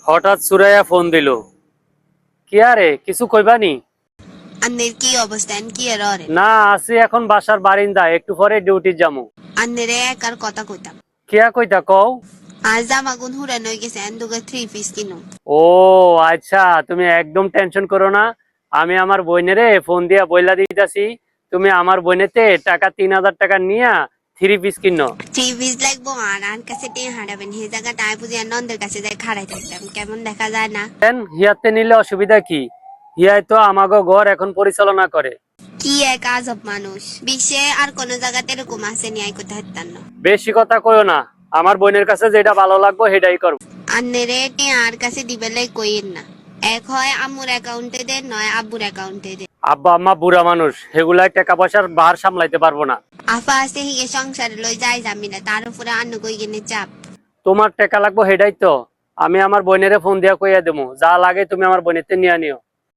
হঠাৎ সুরাইয়া ফোন দিল। কি আরে কিছু কইবানি? আন্নের কি অবস্থা কি এর ওরে না, আছি এখন বাসার বারিন্দায়, একটু পরে ডিউটি যামু। আন্নেরে একার কথা কইতাম কিয়া কইতা কও? আজ জামাগুন হুরান হয়ে গেছে দুগে 3 পিস কিনুম। ও আচ্ছা, তুমি একদম টেনশন করো না। আমি আমার বোনেরে ফোন দিয়া বইলা দিতেছি, তুমি আমার বোনেতে টাকা 3,000 টাকা নিয়া 3 পিস কিনো। 3 পিস লাগবো আর আর কাছে টেন হাঁটাবেন হে জায়গা টাই বুঝি আর নন্দের কাছে যাই খাড়াই থাকতাম কেমন দেখা যায় না। দেন হিয়াতে নিলে অসুবিধা কি? হিয়াই তো আমাগো ঘর এখন পরিচালনা করে। কি এক আজব মানুষ বিশ্বে আর কোন জায়গাতে এরকম আছে নি আই কোথায় হাঁটতাম না। বেশি কথা কইও না, আমার বোনের কাছে যেটা ভালো লাগবো সেটাই করবো। আন্নেরে টেন আর কাছে দিবে লাই কইেন না। এক হয় আম্মুর অ্যাকাউন্টে দেন নয় আব্বুর অ্যাকাউন্টে দেন। আব্বা আম্মা বুড়া মানুষ, সেগুলাই টাকা পয়সার ভার সামলাইতে পারবো না। আফা আছে হিগে সংসারে লই যাই যাবি না তার উপরে আন্ন কই গেনে চাপ। তোমার টাকা লাগবো সেটাই তো আমি আমার বোনেরে ফোন দিয়া কইয়া দেবো, যা লাগে তুমি আমার বোনেতে নিয়ে নিও।